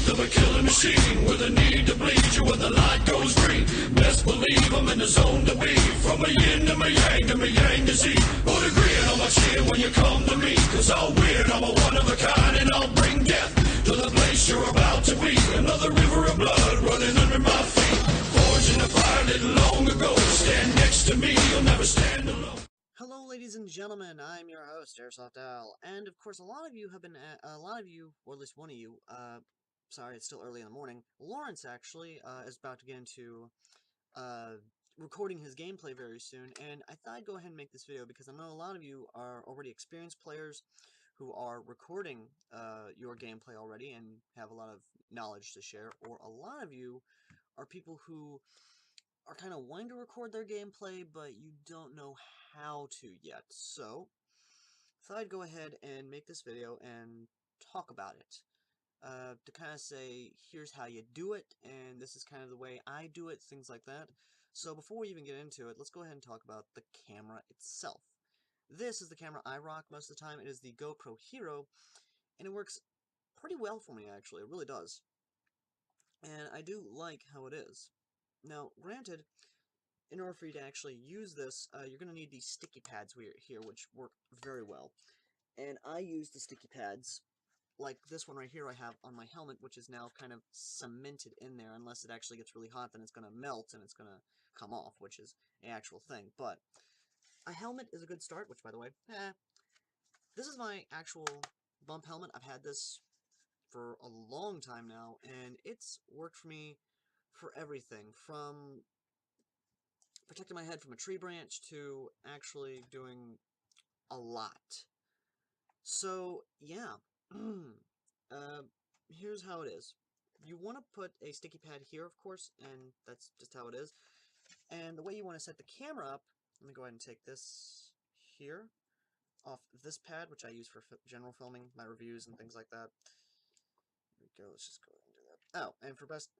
of a killing machine with a need to bleed you when the light goes green. Best believe I'm in the zone to be. From a yin to my yang to Z. Put a grin on my chin when you come to me. Cause I'm weird, I'm a one of a kind, and I'll bring death to the place you're about to be. Another river of blood running under my feet. Forged in the fire lit long ago. Stand next to me, you'll never stand alone. Hello, ladies and gentlemen. I'm your host, AirsoftAL, and of course, a lot of you, or at least one of you, sorry, it's still early in the morning. Lawrence actually is about to get into recording his gameplay very soon, and I thought I'd go ahead and make this video because I know a lot of you are already experienced players who are recording your gameplay already and have a lot of knowledge to share, or a lot of you are people who are kind of wanting to record their gameplay, but you don't know how to yet. So, thought I'd go ahead and make this video and talk about it. To kind of say, here's how you do it, and this is kind of the way I do it, things like that. So before we even get into it, let's go ahead and talk about the camera itself. This is the camera I rock most of the time. It is the GoPro Hero, and it works pretty well for me, actually. It really does. And I do like how it is. Now, granted, in order for you to actually use this, you're going to need these sticky pads here, which work very well. And I use the sticky pads, like this one right here I have on my helmet, which is now kind of cemented in there. Unless it actually gets really hot, then it's going to melt and it's going to come off, which is an actual thing. But a helmet is a good start, which, by the way, this is my actual bump helmet. I've had this for a long time now, and it's worked for me for everything, from protecting my head from a tree branch to actually doing a lot. So, yeah. Here's how it is. You want to put a sticky pad here, of course, and that's just how it is. And the way you want to set the camera up, let me go ahead and take this here off this pad, which I use for general filming, my reviews and things like that. Here we go, let's just go ahead and do that. Oh, and for best...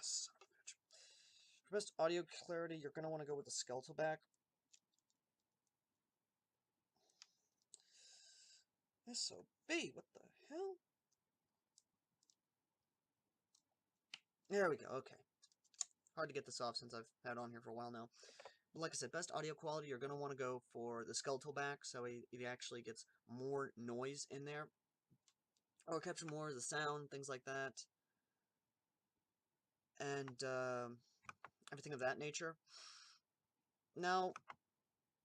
son of a bitch. For best audio clarity, you're going to want to go with the skeletal back. SOB, what the hell? There we go, okay. Hard to get this off since I've had it on here for a while now. But like I said, best audio quality, you're going to want to go for the skeletal back, so it actually gets more noise in there. Or capture more of the sound, things like that. And everything of that nature. Now,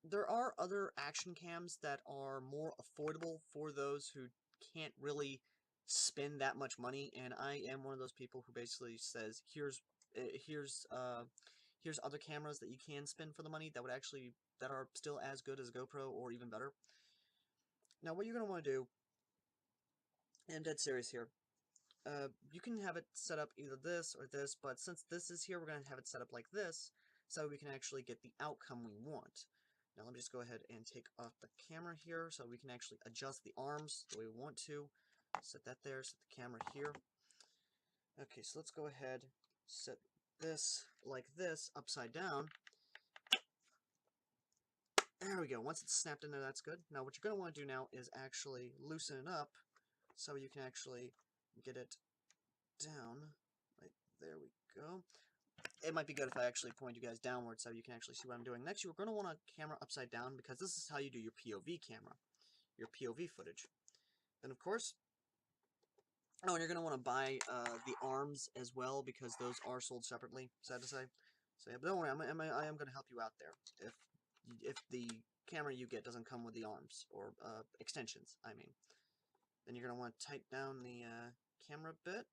there are other action cams that are more affordable for those who can't really spend that much money, and I am one of those people who basically says, here's other cameras that you can spend for the money that are still as good as GoPro or even better. Now, what you're going to want to do, and I'm dead serious here, you can have it set up either this or this, but since this is here, we're going to have it set up like this, so we can actually get the outcome we want. Now, let me just go ahead and take off the camera here, so we can actually adjust the arms the way we want to. Set that there, set the camera here. Okay, so let's go ahead, set this like this, upside down. There we go. Once it's snapped in there, that's good. Now, what you're going to want to do now is actually loosen it up so you can actually get it down. Right there we go. It might be good if I actually point you guys downward so you can actually see what I'm doing. Next, you're going to want a camera upside down because this is how you do your POV camera, your POV footage. Then, of course, oh, and you're going to want to buy the arms as well because those are sold separately, sad to say. So, yeah, but don't worry, I am going to help you out there if the camera you get doesn't come with the arms, or extensions, I mean. Then you're going to want to tighten down the camera bit.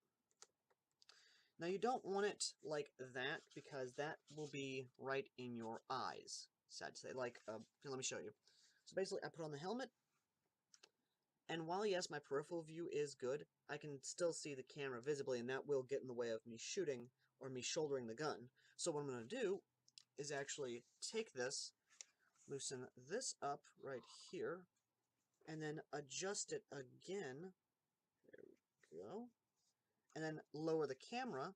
Now, you don't want it like that, because that will be right in your eyes, sad to say. Like, let me show you. So basically, I put on the helmet, and while, yes, my peripheral view is good, I can still see the camera visibly, and that will get in the way of me shooting, or me shouldering the gun. So what I'm going to do is actually take this, loosen this up right here, and then adjust it again. There we go. And then lower the camera,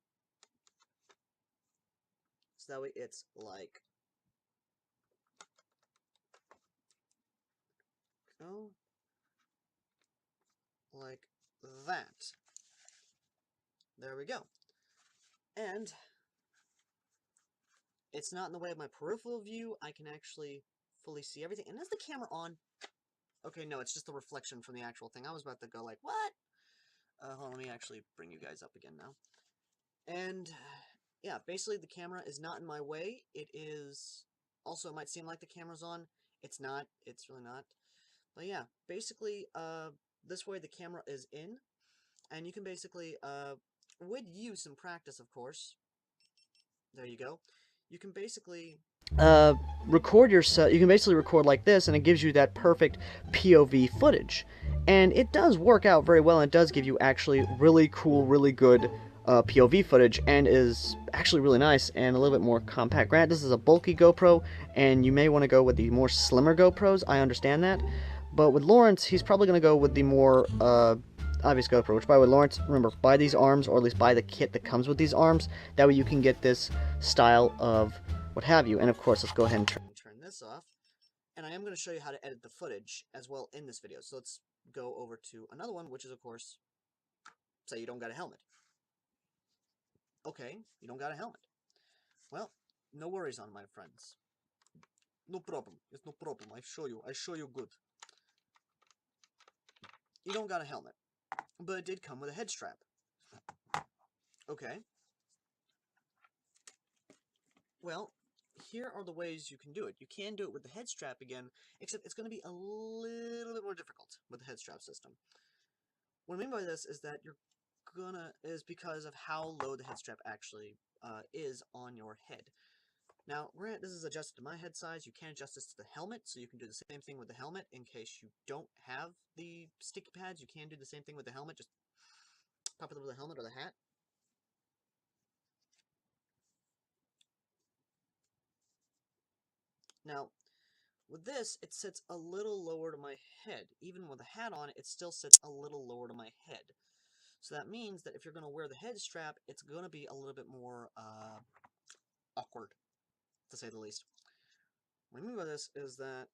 so that way it's like, go, like that. There we go. And it's not in the way of my peripheral view. I can actually fully see everything. And is the camera on? Okay, no, it's just the reflection from the actual thing. I was about to go like, what? Hold on, let me actually bring you guys up again now. And, yeah, basically the camera is not in my way. It is... Also, it might seem like the camera's on. It's not. It's really not. But yeah, basically, this way the camera is in. And you can basically, with use and practice, of course, there you go, you can basically record yourself. You can basically record like this, and it gives you that perfect POV footage. And it does work out very well, and it does give you actually really cool, really good POV footage, and is actually really nice and a little bit more compact. Granted, this is a bulky GoPro, and you may want to go with the more slimmer GoPros, I understand that. But with Lawrence, he's probably going to go with the more obvious GoPro, which by the way, Lawrence, remember, buy these arms, or at least buy the kit that comes with these arms. That way you can get this style of what have you. And of course, let's go ahead and turn this off. And I am going to show you how to edit the footage as well in this video. So let's go over to another one, which is, of course, say you don't got a helmet. Okay, you don't got a helmet. Well, no worries on my friends. No problem. It's no problem. I show you good. You don't got a helmet. But it did come with a head strap. Okay. Well, here are the ways you can do it. You can do it with the head strap again, except it's going to be a little bit more difficult with the head strap system. What I mean by this is that is because of how low the head strap actually is on your head. Now, granted, this is adjusted to my head size. You can adjust this to the helmet, so you can do the same thing with the helmet in case you don't have the sticky pads. You can do the same thing with the helmet, just pop it over the helmet or the hat. Now, with this, it sits a little lower to my head. Even with a hat on, it still sits a little lower to my head. So that means that if you're going to wear the head strap, it's going to be a little bit more awkward, to say the least. What I mean by this is that...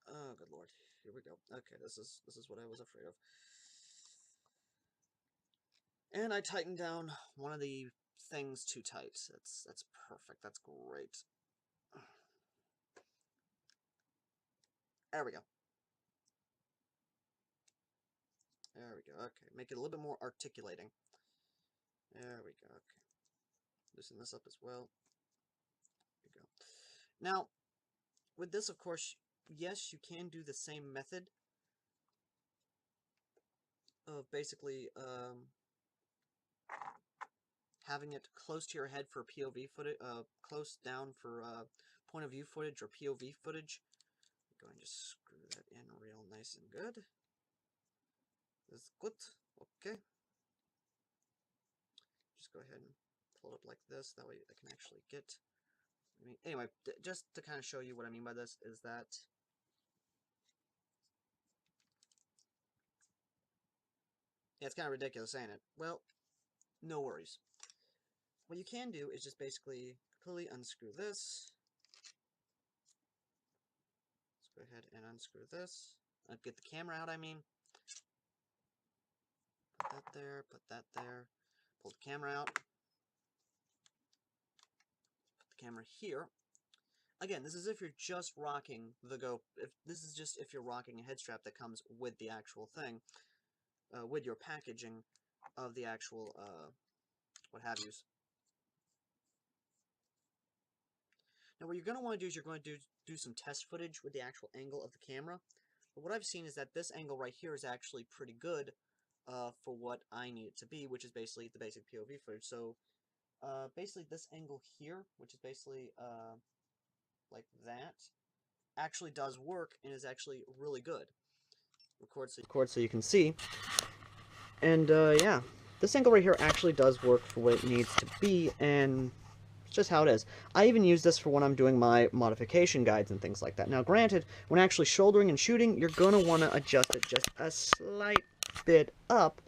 Oh, good lord. Here we go. Okay, this is what I was afraid of. And I tightened down one of the things too tight. That's perfect. That's great. There we go. There we go. Okay, make it a little bit more articulating. There we go. Okay. Loosen this up as well. There we go. Now, with this, of course, yes, you can do the same method of basically having it close to your head for POV footage, close down for point of view footage or POV footage. Go ahead and just screw that in real nice and good. That's good. Okay. Just go ahead and pull it up like this. That way I can actually get... Anyway, just to kind of show you what I mean by this is that... Yeah, it's kind of ridiculous, ain't it? Well, no worries. What you can do is just basically completely unscrew this. Let's go ahead and unscrew this. Get the camera out, I mean. Put that there, put that there. Pull the camera out. Put the camera here. Again, this is if you're just rocking the this is just if you're rocking a head strap that comes with the actual thing, with your packaging of the actual, what have yous. Now, what you're going to want to do is you're going to do some test footage with the actual angle of the camera. But what I've seen is that this angle right here is actually pretty good for what I need it to be, which is basically the basic POV footage. So, basically this angle here, which is basically like that, actually does work and is actually really good. Record so you can see. And yeah, this angle right here actually does work for what it needs to be, and it's just how it is. I even use this for when I'm doing my modification guides and things like that. Now, granted, when actually shouldering and shooting, you're going to want to adjust it just a slight bit up.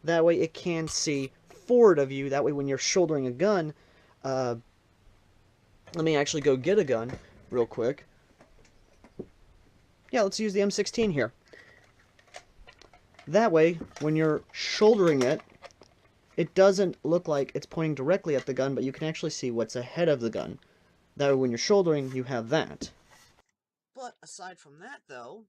That way it can see forward of you. That way when you're shouldering a gun, let me actually go get a gun real quick. Yeah, let's use the M16 here. That way, when you're shouldering it, it doesn't look like it's pointing directly at the gun, but you can actually see what's ahead of the gun. That way, when you're shouldering, you have that. But aside from that, though,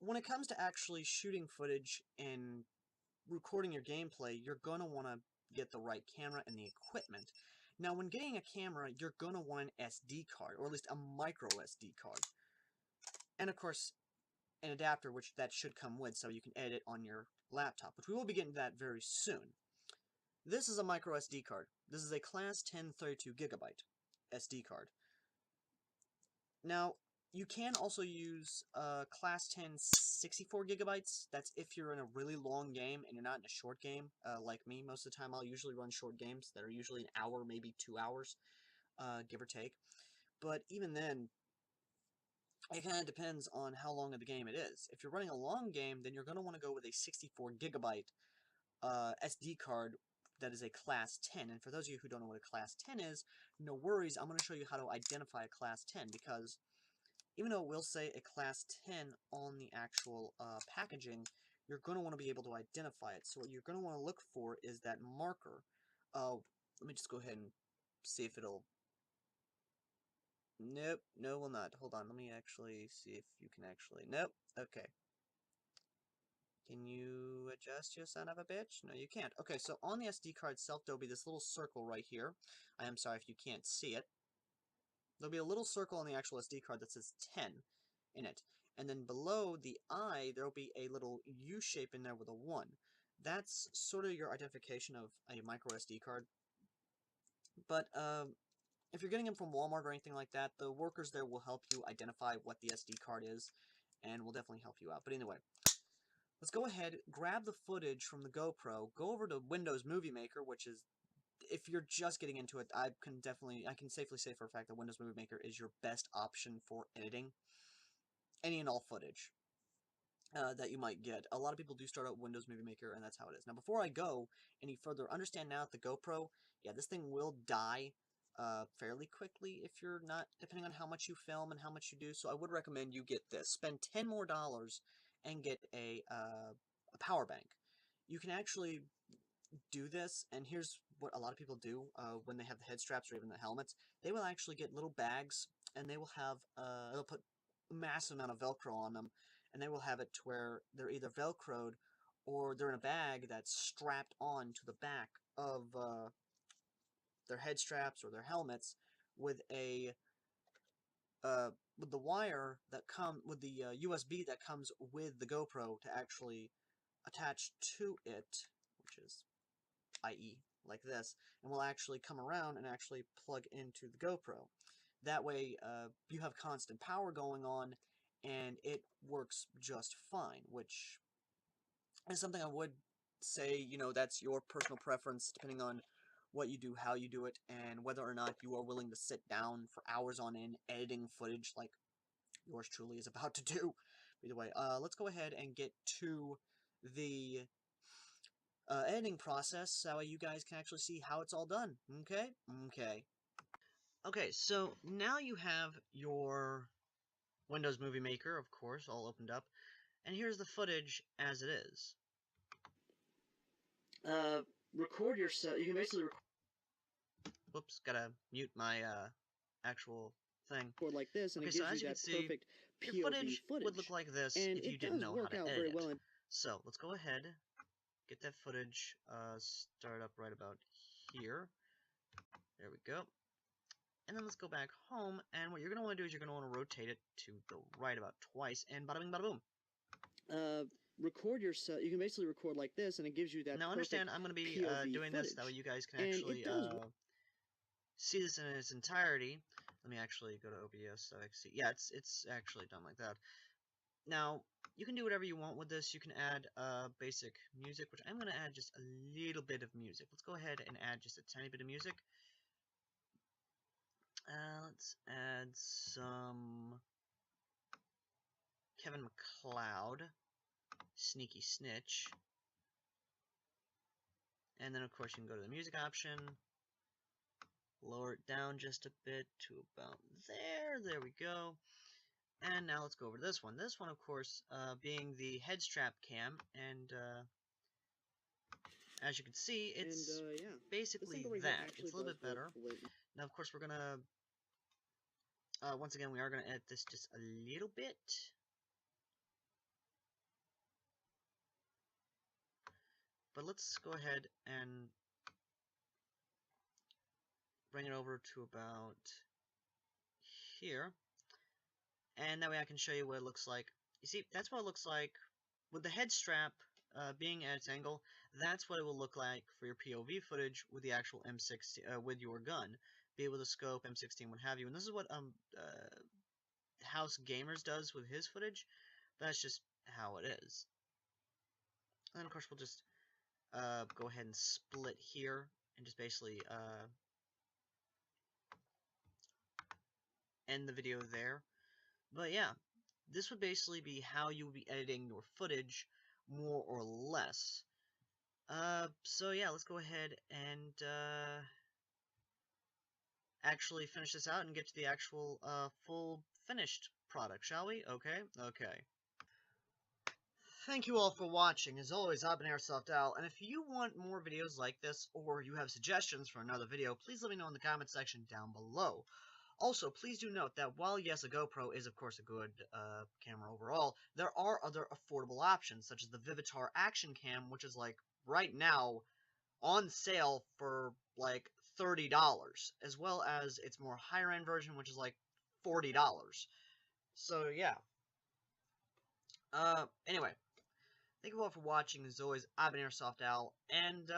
when it comes to actually shooting footage and recording your gameplay, you're going to want to get the right camera and the equipment. Now, when getting a camera, you're going to want an SD card, or at least a micro SD card. And of course, an adapter, which that should come with, so you can edit on your laptop, which we will be getting to that very soon. This is a micro SD card. This is a Class 10 32GB SD card. Now, you can also use Class 10 64GB. That's if you're in a really long game and you're not in a short game, like me. Most of the time, I'll usually run short games that are usually an hour, maybe 2 hours, give or take. But even then, it kind of depends on how long of the game it is. If you're running a long game, then you're going to want to go with a 64GB SD card that is a Class 10. And for those of you who don't know what a Class 10 is, no worries, I'm going to show you how to identify a Class 10, because even though it will say a Class 10 on the actual packaging, you're going to want to be able to identify it. So what you're going to want to look for is that marker. Let me just go ahead and see if it'll... Nope, no, it will not. Hold on, let me actually see if you can actually... Nope, okay. Can you adjust, you son of a bitch? No, you can't. Okay, so on the SD card itself, there'll be this little circle right here. I am sorry if you can't see it. There'll be a little circle on the actual SD card that says 10 in it. And then below the I, there'll be a little U shape in there with a 1. That's sort of your identification of a micro SD card. But if you're getting them from Walmart or anything like that, the workers there will help you identify what the SD card is, and will definitely help you out. But anyway, let's go ahead, grab the footage from the GoPro, go over to Windows Movie Maker, which is, if you're just getting into it, I can safely say for a fact that Windows Movie Maker is your best option for editing any and all footage that you might get. A lot of people do start out Windows Movie Maker, and that's how it is. Now, before I go any further, understand now that the GoPro, yeah, this thing will die fairly quickly if you're not, depending on how much you film and how much you do. So I would recommend you get this. Spend $10 more and get a power bank. You can actually do this, and here's what a lot of people do when they have the head straps or even the helmets. They will actually get little bags, and they will have they'll put a massive amount of Velcro on them, and they will have it to where they're either Velcroed or they're in a bag that's strapped on to the back of their head straps or their helmets with a with the wire that with the USB that comes with the GoPro to actually attach to it, which is i.e. like this, and will actually come around and actually plug into the GoPro. That way, you have constant power going on, and it works just fine, which is something I would say, you know, that's your personal preference, depending on what you do, how you do it, and whether or not you are willing to sit down for hours on end editing footage like yours truly is about to do. Either way, let's go ahead and get to the editing process so you guys can actually see how it's all done. Okay? Okay. Okay, so now you have your Windows Movie Maker, of course, all opened up, and here's the footage as it is. Record yourself. You can basically record. Whoops, gotta mute my actual thing. Record like this, and Okay, it so gives as you you can that see, perfect your POV footage. would look like this And if you it didn't does know how work to out edit very it. well. So let's go ahead, get that footage start up right about here. There we go. And then let's go back home, and what you're going to want to do is you're going to want to rotate it to the right about twice, and bada bing bada boom. Record yourself. You can basically record like this, and it gives you that now understand, I'm going to be POV doing footage. this, that way you guys can And actually it does see this in its entirety. Let me actually go to OBS so I can see. Yeah, it's actually done like that. Now, you can do whatever you want with this. You can add basic music, which I'm going to add just a little bit of music. Let's go ahead and add just a tiny bit of music. Let's add some Kevin MacLeod, Sneaky Snitch. And then, of course, you can go to the music option, lower it down just a bit to about there. There we go. And now let's go over to this one. This one, of course, being the head strap cam, and as you can see, it's yeah, basically this angle right that. here actually It's a little does bit better. work for Now, of course, we're gonna once again we are gonna edit this just a little bit. But let's go ahead and bring it over to about here. And that way I can show you what it looks like. You see, that's what it looks like with the head strap being at its angle. That's what it will look like for your POV footage with the actual M16 with your gun. Be able to scope M16, what have you. And this is what House Gamers does with his footage. That's just how it is. And then of course we'll just go ahead and split here and just basically end the video there. But yeah, this would basically be how you would be editing your footage, more or less. So yeah, let's go ahead and actually finish this out and get to the actual full finished product, shall we? Okay? Okay. Thank you all for watching. As always, I've been AirsoftAL, and if you want more videos like this, or you have suggestions for another video, please let me know in the comment section down below. Also, please do note that while, yes, a GoPro is, of course, a good camera overall, there are other affordable options, such as the Vivitar Action Cam, which is, like, right now, on sale for, like, $30, as well as its more higher-end version, which is, like, $40. So, yeah. Anyway. Thank you all for watching. As always, I've been AirsoftAL, and,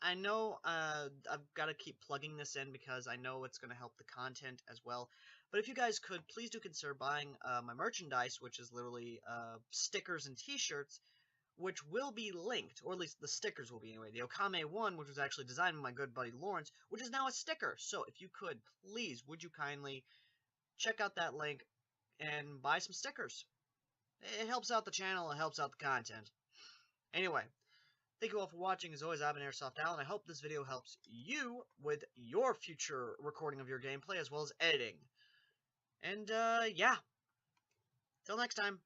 I know I've got to keep plugging this in because I know it's going to help the content as well. But if you guys could, please do consider buying my merchandise, which is literally stickers and t-shirts, which will be linked, or at least the stickers will be anyway. The Okame one, which was actually designed by my good buddy Lawrence, which is now a sticker. So if you could, please, would you kindly check out that link and buy some stickers. It helps out the channel, it helps out the content. Anyway. Thank you all for watching. As always, I've been AirsoftAL, and I hope this video helps you with your future recording of your gameplay, as well as editing. And, yeah. Till next time.